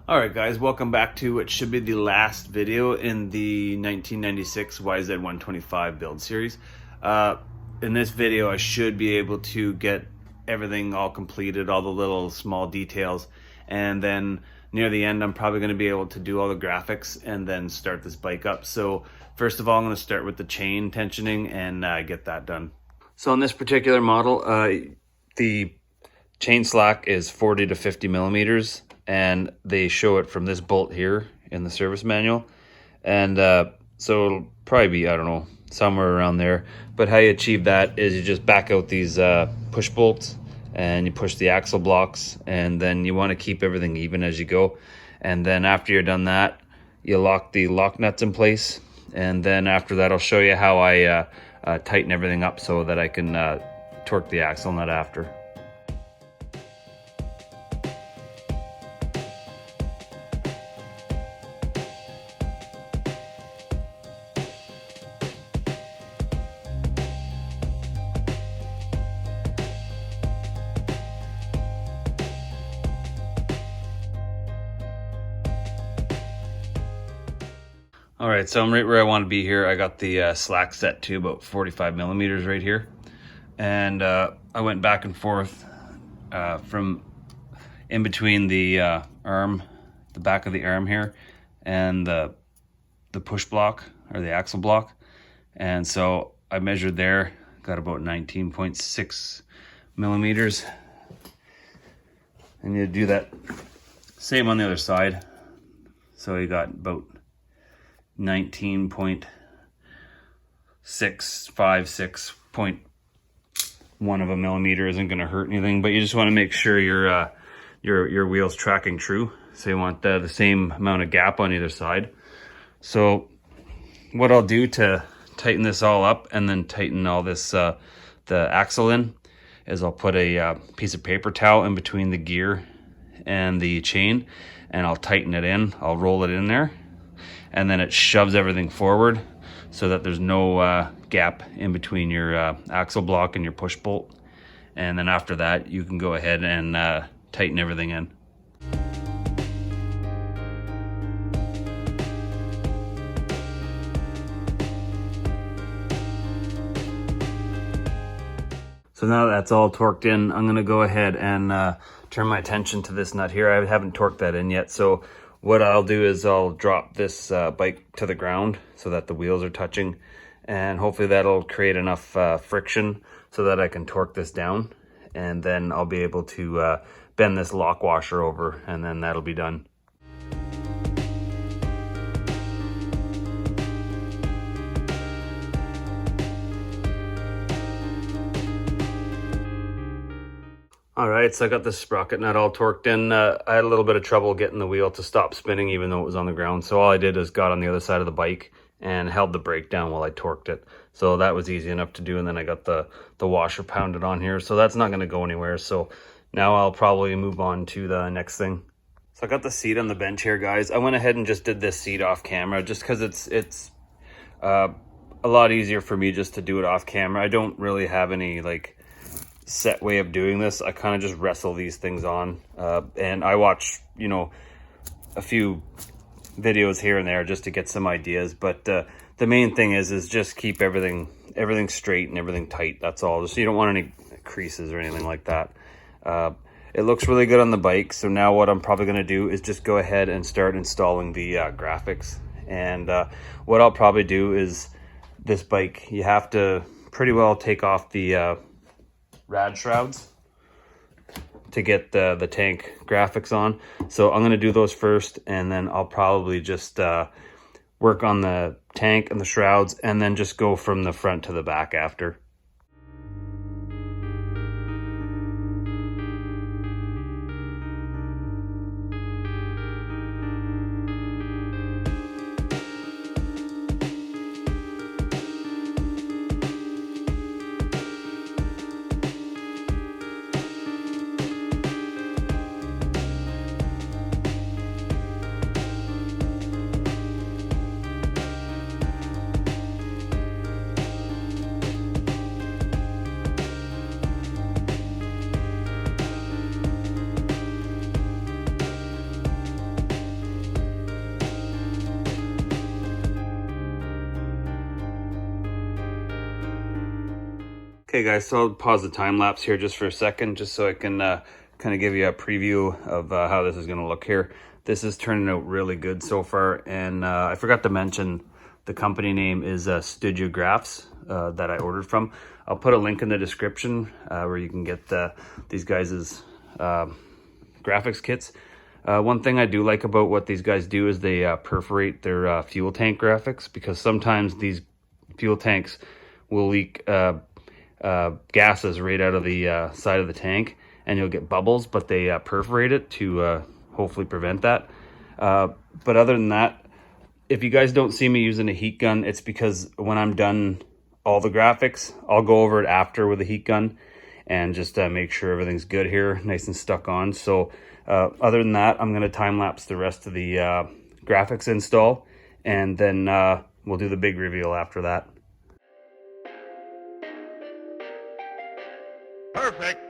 Alright guys, welcome back to what should be the last video in the 1996 YZ125 build series. In this video I should be able to get everything all completed, all the little small details, and then near the end I'm probably going to be able to do all the graphics and then start this bike up. So first of all I'm going to start with the chain tensioning and get that done. So on this particular model, the chain slack is 40 to 50 millimeters. And they show it from this bolt here in the service manual. And so it'll probably be, I don't know, somewhere around there. But how you achieve that is you just back out these push bolts and you push the axle blocks, and then you want to keep everything even as you go. And then after you're done that, you lock the lock nuts in place. And then after that, I'll show you how I tighten everything up so that I can torque the axle nut after. All right, so I'm right where I want to be here. I got the slack set to about 45 millimeters right here. And I went back and forth from in between the arm, the back of the arm here, and the push block, or the axle block. And so I measured there, got about 19.6 millimeters. And you do that same on the other side. So you got about 19.656.1 of a millimeter isn't going to hurt anything, but you just want to make sure your wheel's tracking true. So you want the same amount of gap on either side. So what I'll do to tighten this all up and then tighten all this the axle in is I'll put a piece of paper towel in between the gear and the chain, and I'll tighten it in. I'll roll it in there, and then it shoves everything forward so that there's no gap in between your axle block and your push bolt. And then after that, you can go ahead and tighten everything in. So now that's all torqued in, I'm gonna go ahead and turn my attention to this nut here. I haven't torqued that in yet. So what I'll do is I'll drop this bike to the ground so that the wheels are touching, and hopefully that'll create enough friction so that I can torque this down, and then I'll be able to bend this lock washer over, and then that'll be done. All right, so I got this sprocket nut all torqued in. I had a little bit of trouble getting the wheel to stop spinning even though it was on the ground. So all I did is got on the other side of the bike and held the brake down while I torqued it. So that was easy enough to do. And then I got the washer pounded on here. So that's not gonna go anywhere. So now I'll probably move on to the next thing. So I got the seat on the bench here, guys. I went ahead and just did this seat off camera just because it's a lot easier for me just to do it off camera. I don't really have any like set way of doing this. I kind of just wrestle these things on, and I watch, you know, a few videos here and there just to get some ideas, but the main thing is just keep everything straight and everything tight. That's all. Just, you don't want any creases or anything like that. It looks really good on the bike. So now what I'm probably going to do is just go ahead and start installing the graphics. And what I'll probably do is, this bike, you have to pretty well take off the rad shrouds to get the tank graphics on. So I'm going to do those first, and then I'll probably just work on the tank and the shrouds, and then just go from the front to the back after. Okay guys, so I'll pause the time lapse here just for a second, just so I can kind of give you a preview of how this is going to look here. This is turning out really good so far, and I forgot to mention the company name is Studio Graphs that I ordered from. I'll put a link in the description where you can get these guys' graphics kits. One thing I do like about what these guys do is they perforate their fuel tank graphics, because sometimes these fuel tanks will leak gases right out of the side of the tank, and you'll get bubbles, but they perforate it to hopefully prevent that. But other than that, if you guys don't see me using a heat gun, it's because when I'm done all the graphics, I'll go over it after with a heat gun and just make sure everything's good here, nice and stuck on. So other than that, I'm going to time lapse the rest of the graphics install, and then we'll do the big reveal after that. Perfect.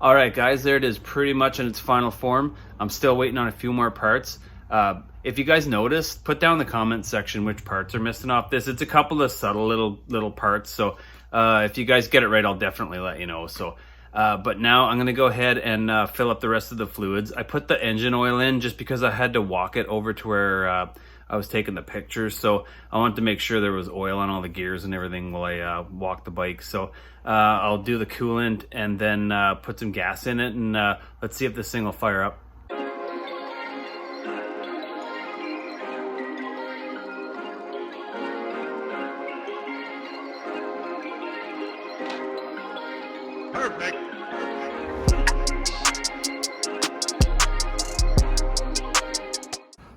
All right, guys, there it is, pretty much in its final form. I'm still waiting on a few more parts. If you guys noticed, put down in the comment section which parts are missing off this. It's a couple of subtle little parts, so if you guys get it right, I'll definitely let you know. So But now I'm gonna go ahead and fill up the rest of the fluids. I put the engine oil in just because I had to walk it over to where I was taking the pictures. So I wanted to make sure there was oil on all the gears and everything while I walked the bike. So I'll do the coolant and then put some gas in it, and let's see if this thing will fire up. Perfect.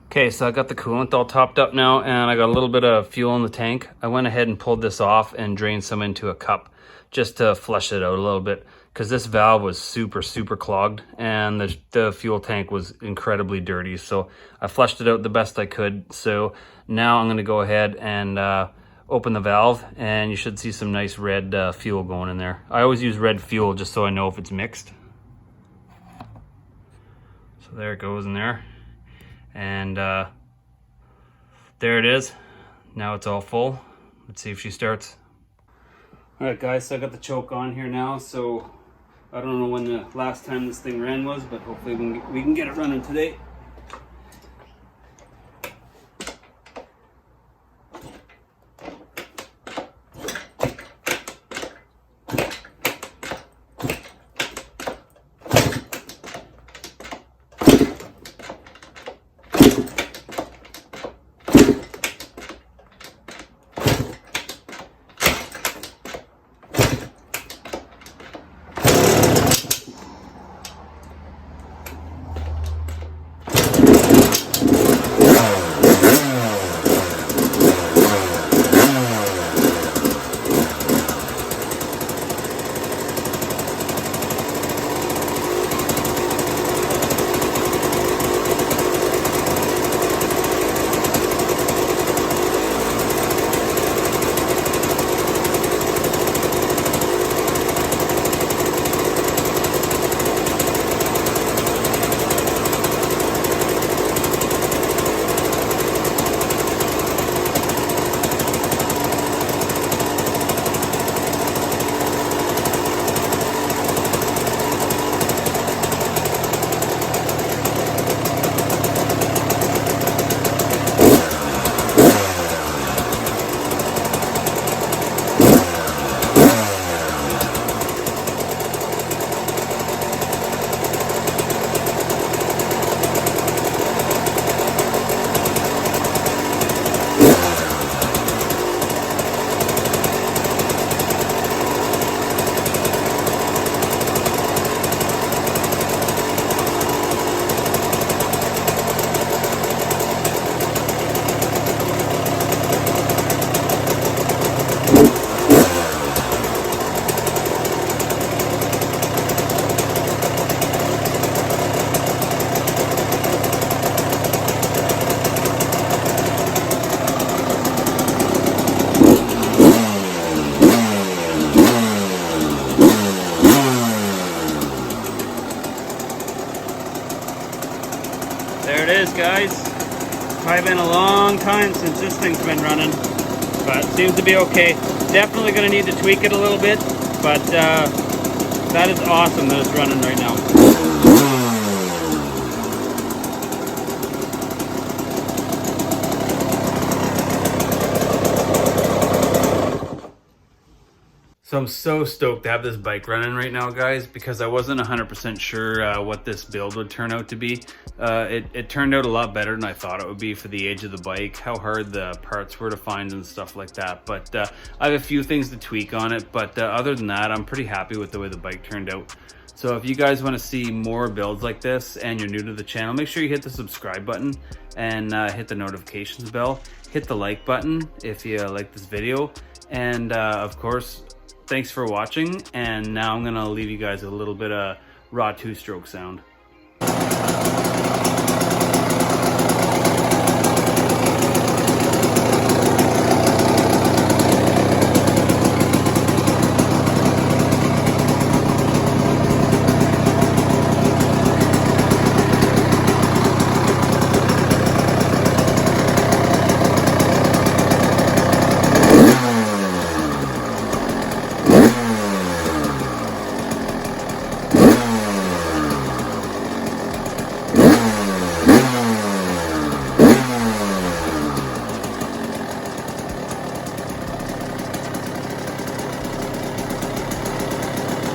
Okay, so I got the coolant all topped up now, and I got a little bit of fuel in the tank. I went ahead and pulled this off and drained some into a cup just to flush it out a little bit, because this valve was super clogged and the fuel tank was incredibly dirty. So I flushed it out the best I could. So now I'm going to go ahead and open the valve, and you should see some nice red fuel going in there. I always use red fuel just so I know if it's mixed. So there it goes in there. And there it is. Now it's all full. Let's see if she starts. All right, guys, so I got the choke on here now. So I don't know when the last time this thing ran was, but hopefully we can get it running today. There it is, guys. Probably been a long time since this thing's been running, but it seems to be okay. Definitely going to need to tweak it a little bit, but that is awesome that it's running right now. So I'm so stoked to have this bike running right now, guys, because I wasn't 100% sure what this build would turn out to be. It turned out a lot better than I thought it would be for the age of the bike, how hard the parts were to find and stuff like that. But I have a few things to tweak on it, but other than that, I'm pretty happy with the way the bike turned out. So if you guys want to see more builds like this and you're new to the channel, make sure you hit the subscribe button and hit the notifications bell. Hit the like button if you like this video. And of course, thanks for watching, and now I'm gonna leave you guys a little bit of raw two-stroke sound.